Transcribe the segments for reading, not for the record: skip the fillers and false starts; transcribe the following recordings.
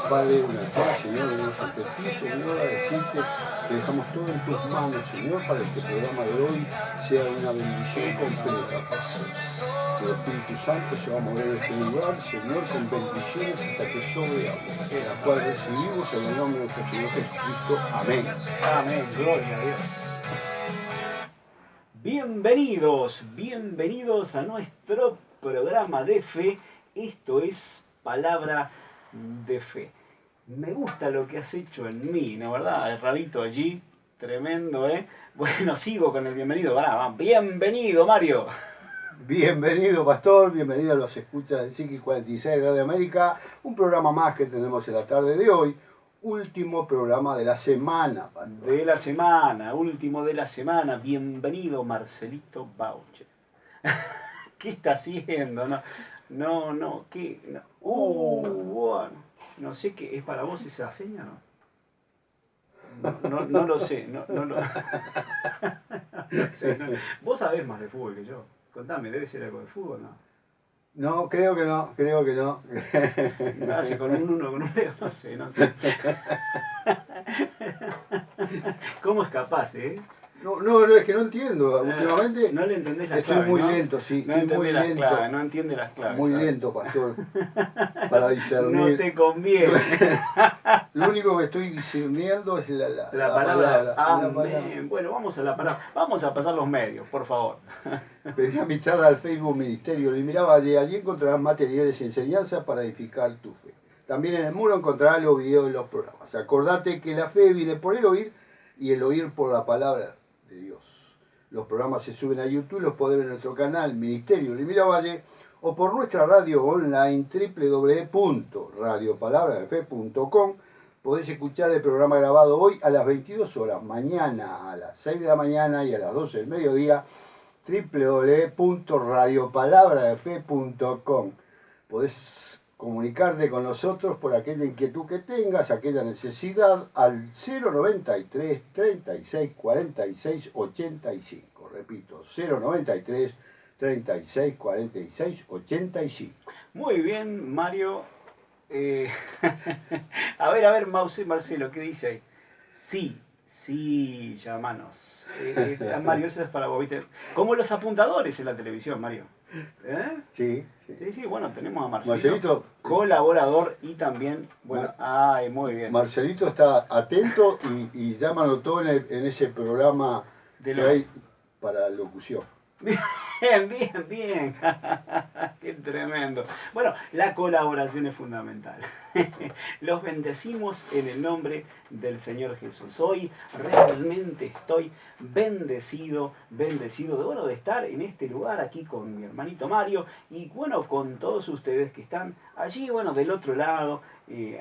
Padre, una paz, Señor, venimos ante ti, Señor, a decirte que dejamos todo en tus manos, Señor, para que este programa de hoy sea una bendición completa, Padre. Que el Espíritu Santo se va a mover en este lugar, Señor, con bendiciones hasta que sobreabunde, la cual recibimos en el nombre de nuestro Señor Jesucristo. Amén. Amén, gloria a Dios. Bienvenidos, bienvenidos a nuestro programa de fe. Esto es Palabra de Fe. Me gusta lo que has hecho en mí, ¿no verdad? El rabito allí, tremendo, ¿eh? Bueno, sigo con el bienvenido. Bienvenido, Mario. Bienvenido, pastor, bienvenido a los escuchas del Psiquis 46 de Radio América, un programa más que tenemos en la tarde de hoy, último programa de la semana, pastor. De la semana, último de la semana. Bienvenido, Marcelito Bauche. ¿Qué está haciendo? No, ¿qué? No. Bueno, no sé qué, ¿es para vos esa seña, no? No lo sé, no lo sé. Vos sabés más de fútbol que yo. Contame, debe ser algo de fútbol, ¿no? No, creo que no. Hace con un uno, con un dedo, no sé. ¿Cómo es capaz, eh? No, es que no entiendo. Últimamente no le entendés las estoy claves, muy ¿no? lento, sí, No estoy muy lento. Claves, no entiende las claves. Muy ¿sabes? lento, pastor, para discernir. No te conviene. Lo único que estoy discerniendo es la palabra. Amén. La palabra. Bueno, vamos a la palabra. Vamos a pasar los medios, por favor. Pedí a mi charla al Facebook Ministerio Luis Miravalle, allí encontrarás materiales y enseñanzas para edificar tu fe. También en el muro encontrarás los videos de los programas. Acordate que la fe viene por el oír y el oír por la palabra de Dios. Los programas se suben a YouTube, los podés ver en nuestro canal Ministerio Luis Miravalle o por nuestra radio online www.radiopalabradefe.com. Podés escuchar el programa grabado hoy a las 22 horas, mañana a las 6 de la mañana y a las 12 del mediodía, www.radiopalabradefe.com. Podés comunicarte con nosotros por aquella inquietud que tengas, aquella necesidad, al 093 36 46 85. Repito, 093 36 46 85. Muy bien, Mario. A ver, Marcelo, ¿qué dice ahí? Sí, llamanos. Mario, eso es para vos, ¿viste? Como los apuntadores en la televisión, Mario. ¿Eh? Sí. Sí, bueno, tenemos a Marcelito, colaborador y también, bueno, muy bien. Marcelito está atento y ya me anotó en ese programa que hay para locución. Bien. Qué tremendo. Bueno, la colaboración es fundamental. Los bendecimos en el nombre del Señor Jesús. Hoy realmente estoy bendecido de estar en este lugar aquí con mi hermanito Mario y bueno, con todos ustedes que están allí, bueno, del otro lado,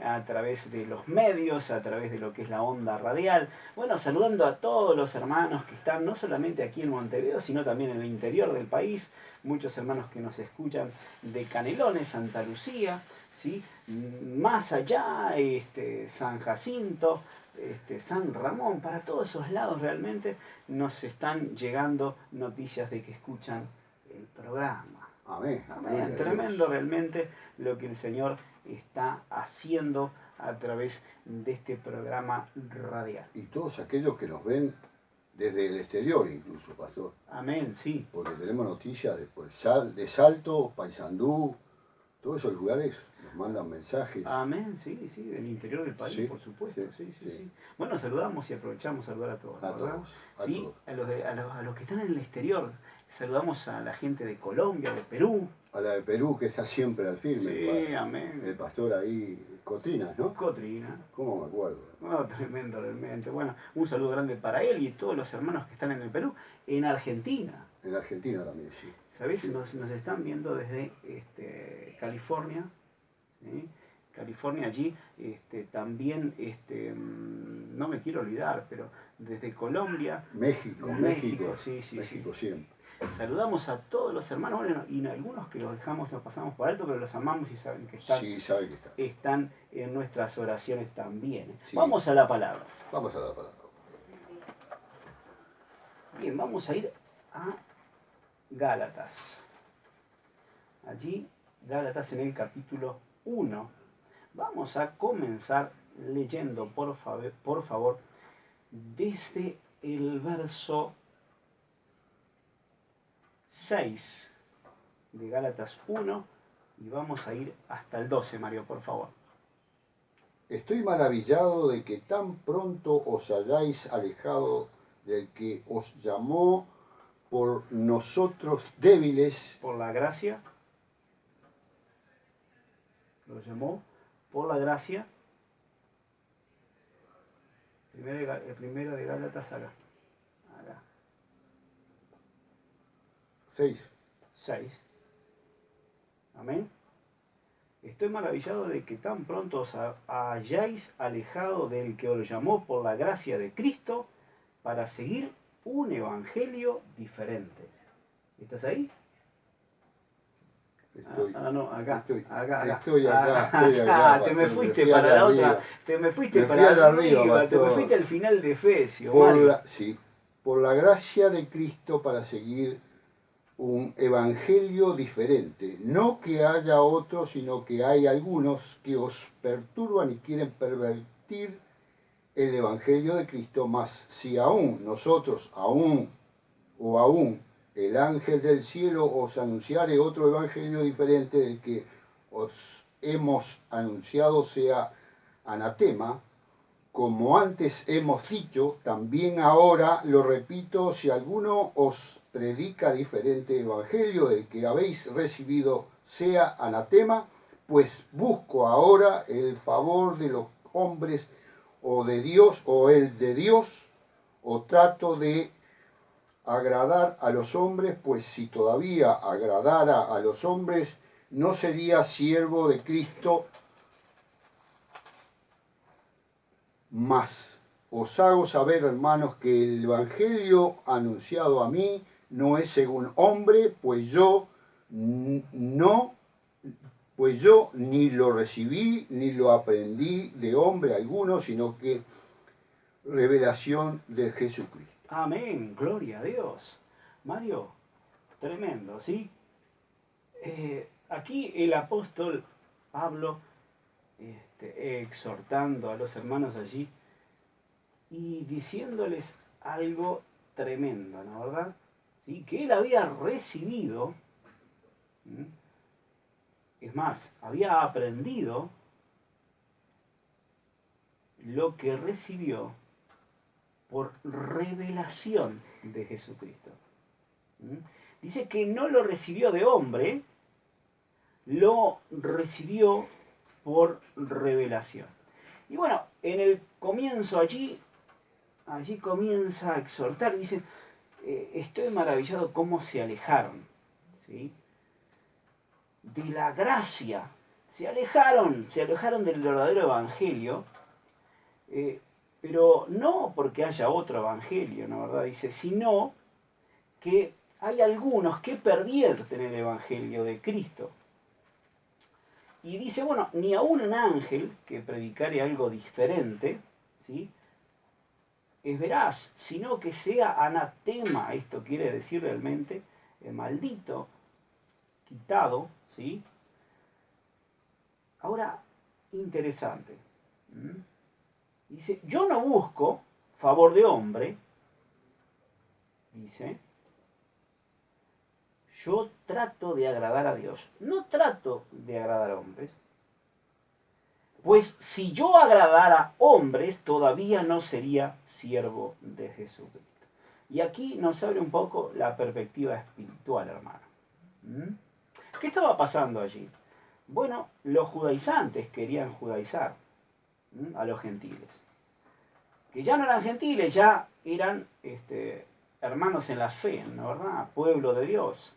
a través de los medios, a través de lo que es la onda radial. Bueno, saludando a todos los hermanos que están no solamente aquí en Montevideo, sino también en el interior del país. Muchos hermanos que nos escuchan de Canelones, Santa Lucía, ¿sí? Más allá, San Jacinto, San Ramón, para todos esos lados realmente nos están llegando noticias de que escuchan el programa. Amén. Tremendo realmente lo que el Señor está haciendo a través de este programa radial. Y todos aquellos que nos ven desde el exterior incluso, pastor. Amén, sí. Porque tenemos noticias de Salto, Paysandú, todos esos lugares nos mandan mensajes. Amén, sí, del interior del país, sí, por supuesto. Sí. Bueno, saludamos y aprovechamos a saludar a todos. A todos. A los que están en el exterior. Saludamos a la gente de Colombia, de Perú. A la de Perú, que está siempre al firme. Sí, amén. El pastor ahí, Cotrina, ¿no? Cotrina. ¿Cómo me acuerdo? Tremendo realmente. Bueno, un saludo grande para él y todos los hermanos que están en el Perú. En Argentina. En Argentina también, sí. ¿Sabés? Sí. Nos están viendo desde California. ¿sí? California allí, también, no me quiero olvidar, pero desde Colombia. México, sí. México siempre. Saludamos a todos los hermanos, bueno, y algunos que los pasamos por alto, pero los amamos y saben que están, sí, saben que están en nuestras oraciones también. Sí. Vamos a la palabra. Vamos a la palabra. Bien, vamos a ir a Gálatas. Allí Gálatas en el capítulo 1. Vamos a comenzar leyendo, por favor, desde el verso 6 de Gálatas 1 y vamos a ir hasta el 12, Mario, por favor. Estoy maravillado de que tan pronto os hayáis alejado del que os llamó por nosotros débiles. Por la gracia. Lo llamó por la gracia. Primero de Gálatas acá. 6. Amén. Estoy maravillado de que tan pronto os hayáis alejado del que os llamó por la gracia de Cristo para seguir un evangelio diferente. ¿Estás ahí? Estoy, no, acá. Estoy acá. Te me fuiste para la otra. Te me fuiste para arriba. Te me fuiste al final de Efesios. Por la gracia de Cristo para seguir un evangelio diferente. No que haya otro, sino que hay algunos que os perturban y quieren pervertir el evangelio de Cristo, mas si aún nosotros, aún el ángel del cielo os anunciare otro evangelio diferente del que os hemos anunciado, sea anatema, como antes hemos dicho, también ahora lo repito, si alguno os predica diferente evangelio del que habéis recibido, sea anatema, pues busco ahora el favor de los hombres o de Dios, o el de Dios, o trato de agradar a los hombres, pues si todavía agradara a los hombres, no sería siervo de Cristo. Mas os hago saber, hermanos, que el evangelio anunciado a mí no es según hombre, pues yo ni lo recibí ni lo aprendí de hombre alguno, sino que revelación de Jesucristo. Amén, gloria a Dios. Mario, tremendo, ¿sí? Aquí el apóstol Pablo exhortando a los hermanos allí y diciéndoles algo tremendo, ¿no verdad? ¿Sí? Que él había recibido, es más, había aprendido lo que recibió por revelación de Jesucristo. Dice que no lo recibió de hombre, lo recibió por revelación. Y bueno, en el comienzo allí comienza a exhortar, dice, estoy maravillado cómo se alejaron, ¿sí? De la gracia, se alejaron del verdadero evangelio, pero no porque haya otro evangelio, ¿no verdad? Dice, sino que hay algunos que pervierten el evangelio de Cristo. Y dice, bueno, ni aun un ángel que predicare algo diferente, ¿sí?, es veraz, sino que sea anatema, esto quiere decir realmente maldito, quitado, ¿sí? Ahora, interesante. Dice, yo no busco favor de hombre, dice, yo trato de agradar a Dios, no trato de agradar a hombres. Pues si yo agradara a hombres, todavía no sería siervo de Jesucristo. Y aquí nos abre un poco la perspectiva espiritual, hermano. ¿Qué estaba pasando allí? Bueno, los judaizantes querían judaizar a los gentiles. Que ya no eran gentiles, ya eran hermanos en la fe, ¿no verdad? Pueblo de Dios.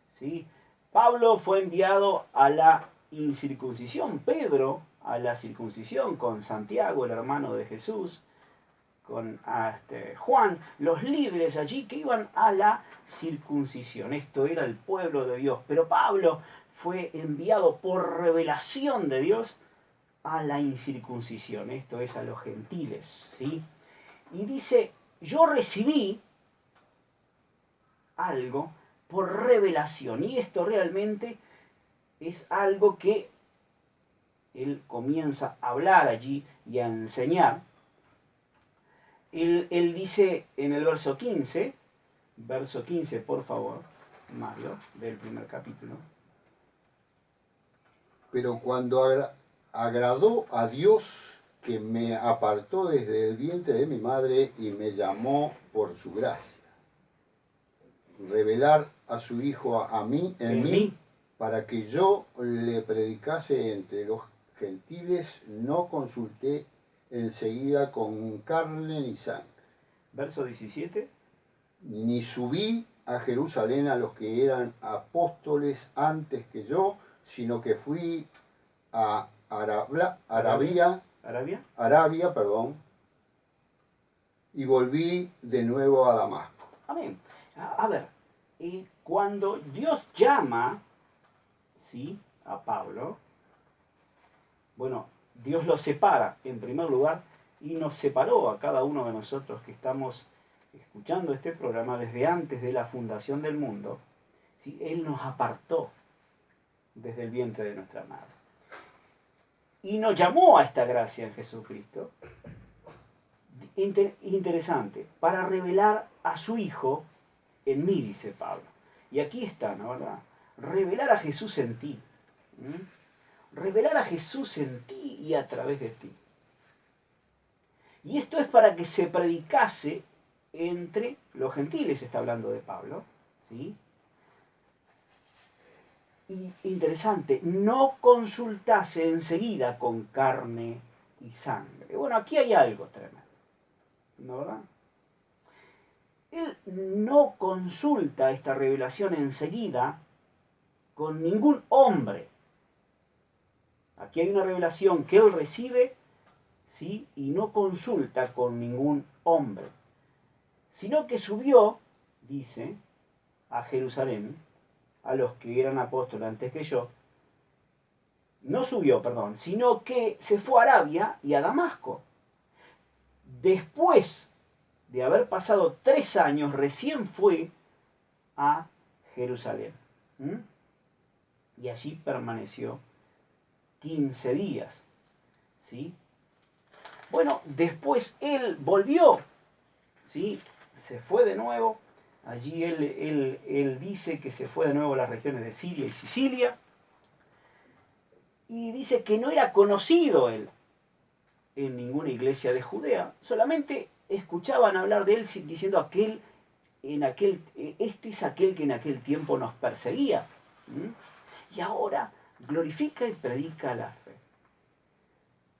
¿Sí? Pablo fue enviado a la incircuncisión, Pedro a la circuncisión con Santiago, el hermano de Jesús, con Juan, los líderes allí que iban a la circuncisión. Esto era el pueblo de Dios. Pero Pablo fue enviado por revelación de Dios a la incircuncisión. Esto es a los gentiles, ¿sí? Y dice, yo recibí algo por revelación. Y esto realmente es algo que él comienza a hablar allí y a enseñar. Él dice en el verso 15 por favor, Mario, del primer capítulo. Pero cuando agradó a Dios, que me apartó desde el vientre de mi madre y me llamó por su gracia, revelar a su Hijo a mí, en mí, para que yo le predicase entre los gentiles, no consulté enseguida con carne ni sangre. Verso 17. Ni subí a Jerusalén a los que eran apóstoles antes que yo, sino que fui a Arabia, y volví de nuevo a Damasco. Amén. A ver, cuando Dios llama, ¿sí?, a Pablo, bueno, Dios lo separa en primer lugar y nos separó a cada uno de nosotros que estamos escuchando este programa desde antes de la fundación del mundo. ¿Sí? Él nos apartó desde el vientre de nuestra madre y nos llamó a esta gracia en Jesucristo. Interesante, para revelar a su Hijo en mí, dice Pablo. Y aquí está, ¿no? ¿Verdad? Revelar a Jesús en ti. Revelar a Jesús en ti y a través de ti. Y esto es para que se predicase entre los gentiles, está hablando de Pablo, ¿sí? Y interesante, no consultase enseguida con carne y sangre. Bueno, aquí hay algo tremendo, ¿no, verdad? Él no consulta esta revelación enseguida con ningún hombre. Aquí hay una revelación que él recibe, ¿sí?, y no consulta con ningún hombre, sino que subió, dice, a Jerusalén, a los que eran apóstoles antes que yo. No subió, perdón, sino que se fue a Arabia y a Damasco. Después de haber pasado 3 años, recién fue a Jerusalén. Y allí permaneció 15 días. ¿Sí? Bueno, después él volvió, ¿sí? Se fue de nuevo. Allí él dice que se fue de nuevo a las regiones de Siria y Sicilia. Y dice que no era conocido él en ninguna iglesia de Judea. Solamente escuchaban hablar de él diciendo este es aquel que en aquel tiempo nos perseguía. Y ahora glorifica y predica la fe.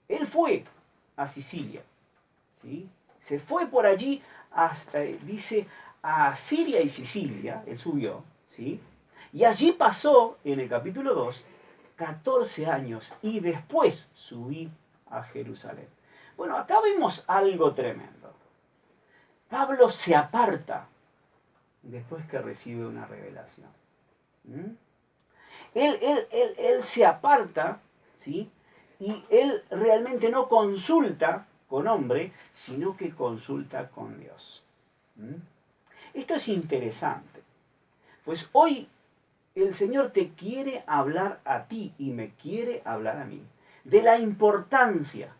Él fue a Sicilia, ¿sí? Se fue por allí, dice, a Siria y Sicilia, él subió, ¿sí? Y allí pasó, en el capítulo 2, 14 años, y después subí a Jerusalén. Bueno, acá vemos algo tremendo. Pablo se aparta después que recibe una revelación. Él se aparta, ¿sí? Y él realmente no consulta con hombre, sino que consulta con Dios. Esto es interesante, pues hoy el Señor te quiere hablar a ti y me quiere hablar a mí de la importancia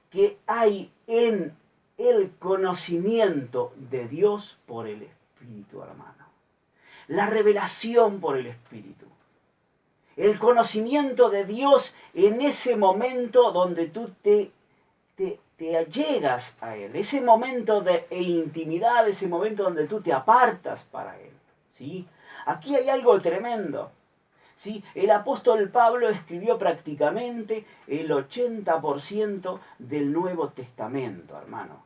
que hay en el conocimiento de Dios por el Espíritu, hermano. La revelación por el Espíritu. El conocimiento de Dios en ese momento donde tú te allegas a Él. Ese momento de intimidad, ese momento donde tú te apartas para Él. ¿Sí? Aquí hay algo tremendo. ¿Sí? El apóstol Pablo escribió prácticamente el 80% del Nuevo Testamento, hermano.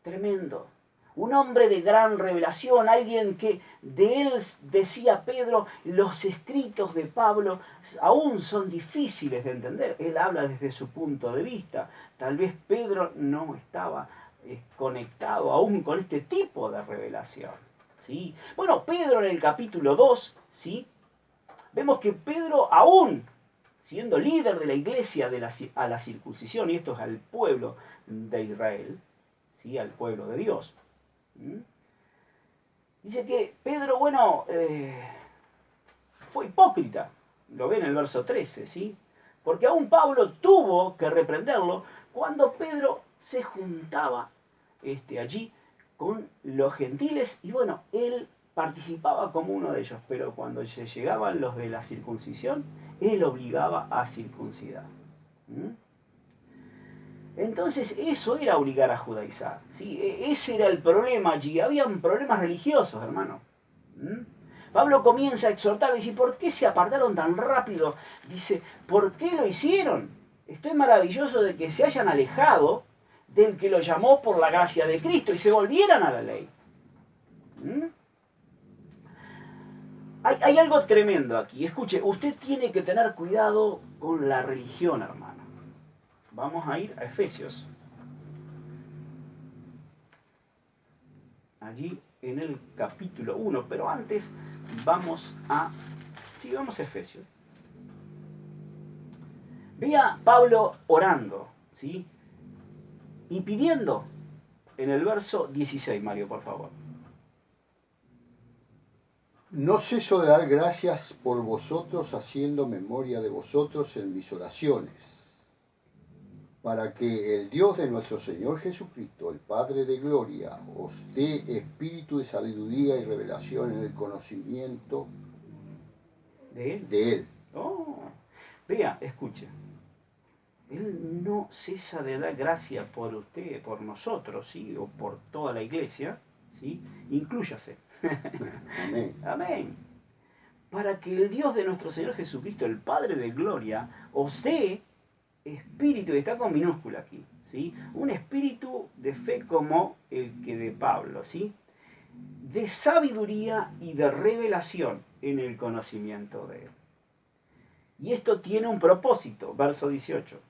Tremendo. Un hombre de gran revelación, alguien que de él decía Pedro, los escritos de Pablo aún son difíciles de entender. Él habla desde su punto de vista. Tal vez Pedro no estaba conectado aún con este tipo de revelación. ¿Sí? Bueno, Pedro en el capítulo 2, ¿sí?, vemos que Pedro, aún siendo líder de la iglesia a la circuncisión, y esto es al pueblo de Israel, ¿sí?, al pueblo de Dios, dice que Pedro, bueno, fue hipócrita. Lo ve en el verso 13, ¿sí? Porque aún Pablo tuvo que reprenderlo cuando Pedro se juntaba allí con los gentiles y bueno, él participaba como uno de ellos, pero cuando se llegaban los de la circuncisión, él obligaba a circuncidar. ¿Mm? Entonces eso era obligar a judaizar, ¿sí? Ese era el problema allí, habían problemas religiosos, hermano. ¿Mm? Pablo comienza a exhortar, dice, ¿por qué se apartaron tan rápido? Dice, ¿por qué lo hicieron? Estoy maravilloso de que se hayan alejado del que lo llamó por la gracia de Cristo y se volvieran a la ley. ¿Mm? Hay algo tremendo aquí. Escuche, usted tiene que tener cuidado con la religión, hermano. Vamos a ir a Efesios. Allí en el capítulo 1, pero antes vamos a Efesios. Ve a Pablo orando, ¿sí? Y pidiendo en el verso 16, Mario, por favor. No ceso de dar gracias por vosotros, haciendo memoria de vosotros en mis oraciones, para que el Dios de nuestro Señor Jesucristo, el Padre de gloria, os dé espíritu de sabiduría y revelación en el conocimiento de Él. Oh, vea, escuche. Él no cesa de dar gracias por usted, por nosotros, ¿sí? O por toda la iglesia, ¿sí? Inclúyase. Amén. Amén. Para que el Dios de nuestro Señor Jesucristo, el Padre de gloria, os dé espíritu, y está con minúscula aquí, ¿sí? Un espíritu de fe como el que de Pablo, ¿sí? De sabiduría y de revelación en el conocimiento de Él. Y esto tiene un propósito, verso 18.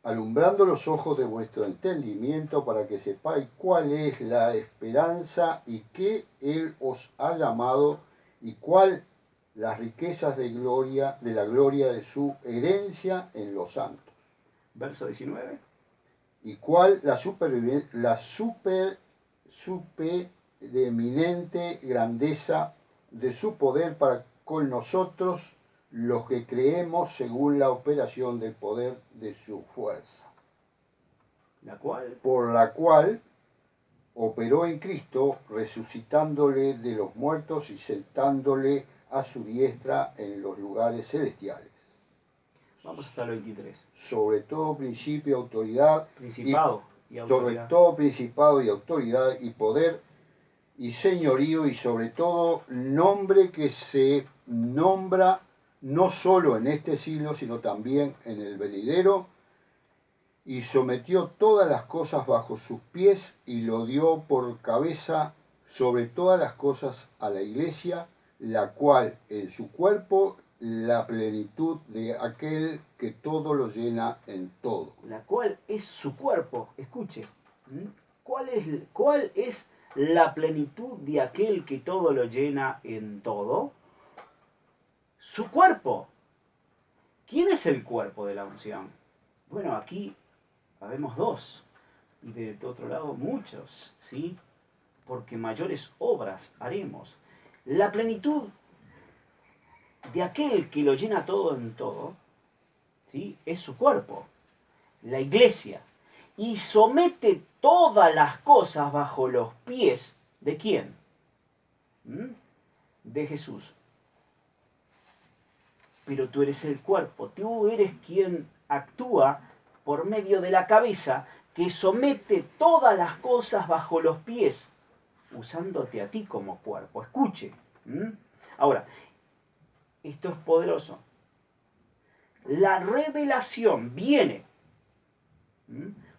Alumbrando los ojos de vuestro entendimiento para que sepáis cuál es la esperanza y que Él os ha llamado y cuál las riquezas de la gloria de su herencia en los santos. Verso 19. Y cuál la supereminente grandeza de su poder para con nosotros, los que creemos según la operación del poder de su fuerza, por la cual operó en Cristo, resucitándole de los muertos y sentándole a su diestra en los lugares celestiales. Vamos hasta el 23. Sobre todo principio, autoridad, Principado y autoridad. Sobre todo principado y autoridad y poder y señorío y sobre todo nombre que se nombra no solo en este siglo, sino también en el venidero, y sometió todas las cosas bajo sus pies y lo dio por cabeza sobre todas las cosas a la iglesia, la cual en su cuerpo la plenitud de aquel que todo lo llena en todo. La cual es su cuerpo, escuche. ¿Cuál es la plenitud de aquel que todo lo llena en todo? Su cuerpo. ¿Quién es el cuerpo de la unción? Bueno, aquí habemos dos, y de otro lado muchos, ¿sí? Porque mayores obras haremos. La plenitud de aquel que lo llena todo en todo, ¿sí? Es su cuerpo, la iglesia, y somete todas las cosas bajo los pies ¿de quién? De Jesús. Pero tú eres el cuerpo, tú eres quien actúa por medio de la cabeza que somete todas las cosas bajo los pies, usándote a ti como cuerpo. Escuche. Ahora, esto es poderoso. La revelación viene,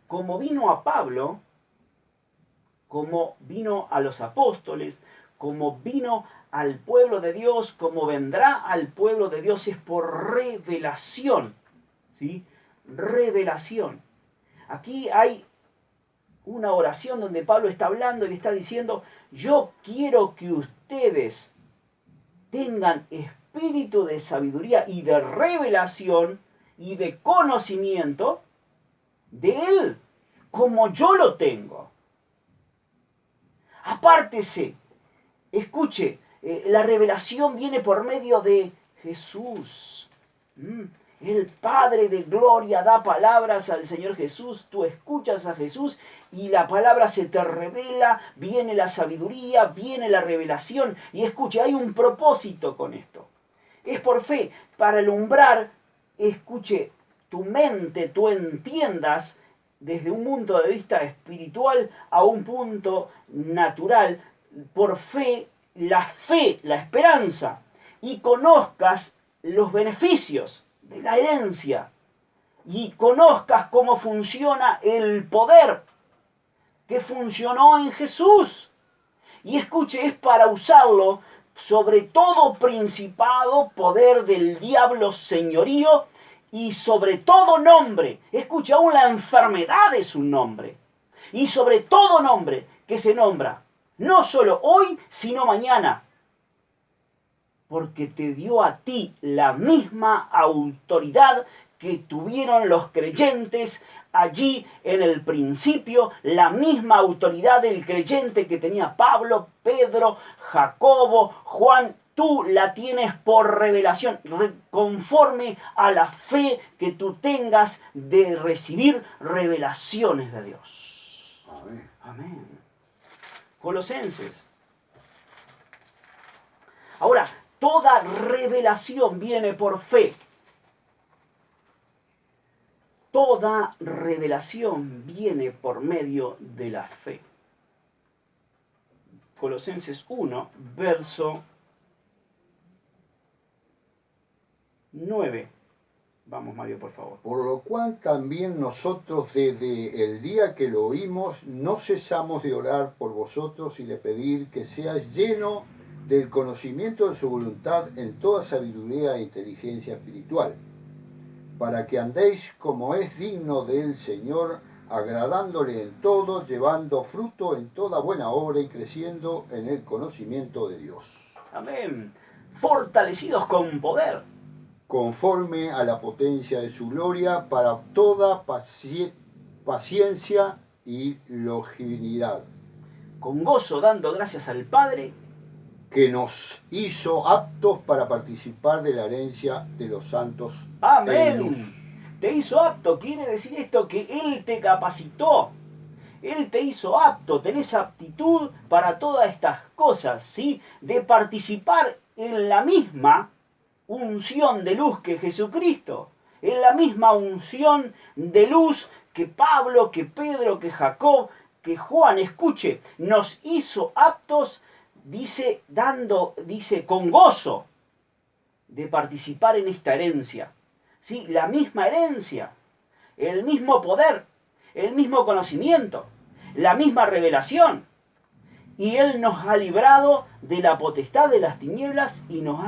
como vino a Pablo, como vino a los apóstoles, como vino al pueblo de Dios, como vendrá al pueblo de Dios, es por revelación, ¿sí? Revelación. Aquí hay una oración donde Pablo está hablando y le está diciendo, yo quiero que ustedes tengan espíritu de sabiduría y de revelación y de conocimiento de Él, como yo lo tengo. Apártese, escuche, la revelación viene por medio de Jesús. El Padre de gloria da palabras al Señor Jesús, tú escuchas a Jesús y la palabra se te revela, viene la sabiduría, viene la revelación. Y escuche, hay un propósito con esto. Es por fe, para alumbrar, escuche, tu mente, tú entiendas desde un punto de vista espiritual a un punto natural, por fe, la esperanza, y conozcas los beneficios de la herencia y conozcas cómo funciona el poder que funcionó en Jesús. Y escuche, es para usarlo sobre todo principado, poder del diablo, señorío, y sobre todo nombre. Escuche, aún la enfermedad es un nombre. Y sobre todo nombre que se nombra, no solo hoy, sino mañana. Porque te dio a ti la misma autoridad que tuvieron los creyentes allí en el principio, la misma autoridad del creyente que tenía Pablo, Pedro, Jacobo, Juan. Tú la tienes por revelación, conforme a la fe que tú tengas de recibir revelaciones de Dios. Amén. Amén. Colosenses. Ahora, toda revelación viene por fe. Toda revelación viene por medio de la fe. Colosenses 1, verso 9. Vamos, Mario, por favor. Por lo cual también nosotros desde el día que lo oímos no cesamos de orar por vosotros y de pedir que seáis lleno del conocimiento de su voluntad en toda sabiduría e inteligencia espiritual, para que andéis como es digno del Señor, agradándole en todo, llevando fruto en toda buena obra y creciendo en el conocimiento de Dios. Amén. Fortalecidos con poder, conforme a la potencia de su gloria, para toda paciencia y longanimidad, con gozo dando gracias al Padre, que nos hizo aptos para participar de la herencia de los santos en amén. luz. Te hizo apto, quiere decir esto que Él te capacitó. Él te hizo apto, tenés aptitud para todas estas cosas, ¿sí? De participar en la misma unción de luz que Jesucristo, en la misma unción de luz que Pablo, que Pedro, que Jacob, que Juan. Escuche, nos hizo aptos, dice, con gozo de participar en esta herencia. ¿Sí? La misma herencia, el mismo poder, el mismo conocimiento, la misma revelación. Y Él nos ha librado de la potestad de las tinieblas y nos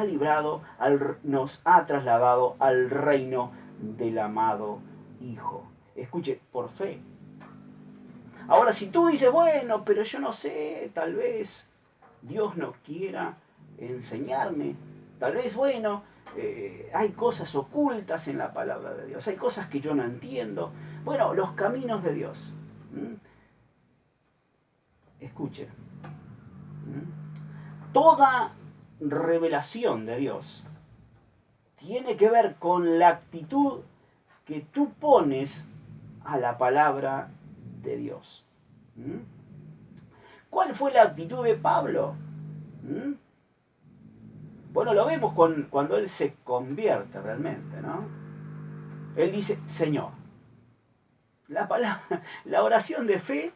ha trasladado al reino del amado Hijo. Escuche, por fe. Ahora, si tú dices, bueno, pero yo no sé, tal vez Dios no quiera enseñarme, tal vez, bueno, hay cosas ocultas en la palabra de Dios, hay cosas que yo no entiendo. Bueno, los caminos de Dios. Escuchen. Toda revelación de Dios tiene que ver con la actitud que tú pones a la palabra de Dios. ¿Cuál fue la actitud de Pablo? Bueno, lo vemos cuando él se convierte realmente, ¿no? Él dice, Señor. La oración de fe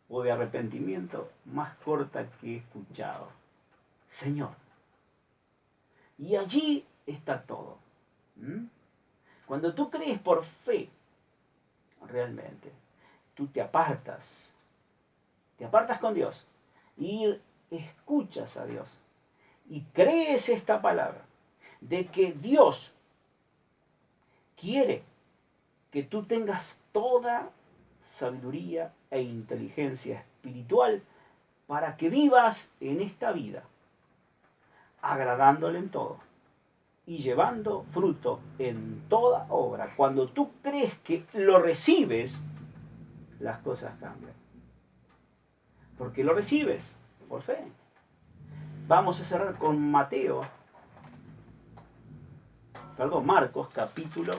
o de arrepentimiento más corta que he escuchado. Señor. Y allí está todo. Cuando tú crees por fe, realmente, tú te apartas con Dios y escuchas a Dios y crees esta palabra de que Dios quiere que tú tengas toda sabiduría e inteligencia espiritual para que vivas en esta vida, agradándole en todo y llevando fruto en toda obra. Cuando tú crees que lo recibes, las cosas cambian. Porque lo recibes por fe. Vamos a cerrar con Mateo Marcos capítulo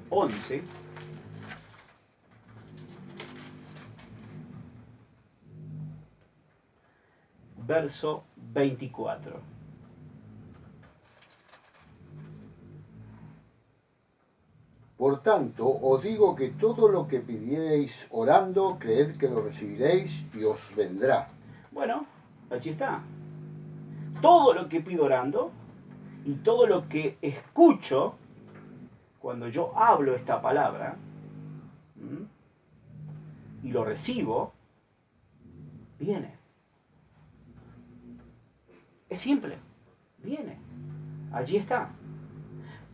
11. Verso 24. Por tanto, os digo que todo lo que pidiereis orando, creed que lo recibiréis y os vendrá. Bueno, allí está. Todo lo que pido orando y todo lo que escucho cuando yo hablo esta palabra y lo recibo, viene. Es simple, viene. Allí está.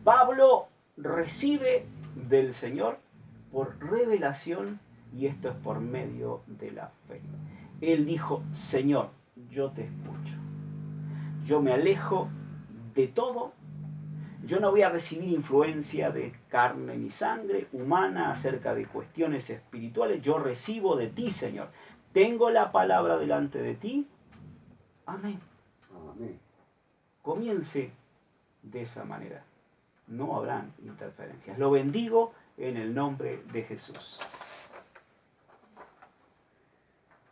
Pablo recibe del Señor por revelación y esto es por medio de la fe. Él dijo, Señor, yo te escucho. Yo me alejo de todo. Yo no voy a recibir influencia de carne ni sangre humana acerca de cuestiones espirituales. Yo recibo de ti, Señor. Tengo la palabra delante de ti. Amén. Amén. Comience de esa manera. No habrán interferencias. Lo bendigo en el nombre de Jesús.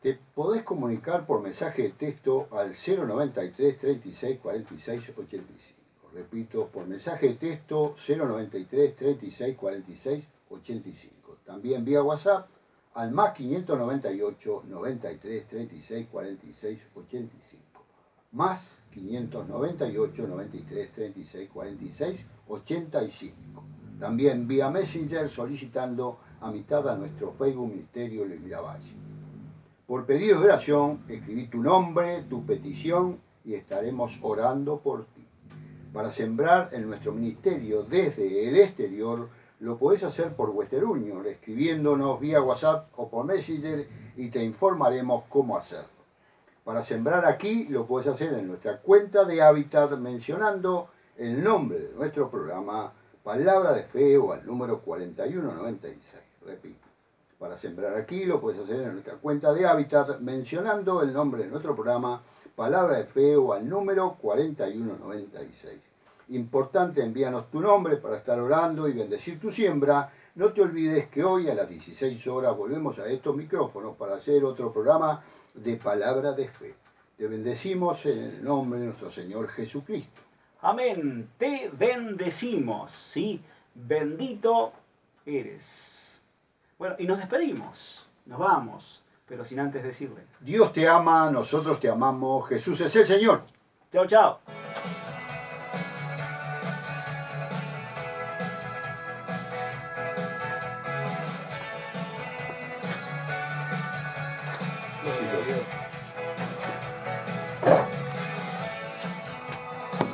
Te podés comunicar por mensaje de texto al 093 36 46 85. Repito, por mensaje de texto 093 36 46 85. También vía WhatsApp al más 598 93 36 46 85. Más 598 93 36 46 85. También vía Messenger solicitando amistad a nuestro Facebook Ministerio Luis Miravalle. Por pedido de oración, escribí tu nombre, tu petición y estaremos orando por ti. Para sembrar en nuestro ministerio desde el exterior, lo podés hacer por Western Union, escribiéndonos vía WhatsApp o por Messenger y te informaremos cómo hacerlo. Para sembrar aquí, lo podés hacer en nuestra cuenta de Hábitat mencionando el nombre de nuestro programa, Palabra de Fe o al número 4196. Repito. Para sembrar aquí lo puedes hacer en nuestra cuenta de Hábitat mencionando el nombre de nuestro programa, Palabra de Fe o al número 4196. Importante, envíanos tu nombre para estar orando y bendecir tu siembra. No te olvides que hoy a las 16 horas volvemos a estos micrófonos para hacer otro programa de Palabra de Fe. Te bendecimos en el nombre de nuestro Señor Jesucristo. Amén. Te bendecimos. ¿Sí? Bendito eres. Bueno, y nos despedimos, nos vamos, pero sin antes decirle. Dios te ama, nosotros te amamos, Jesús es el Señor. Chao, chao. Sí,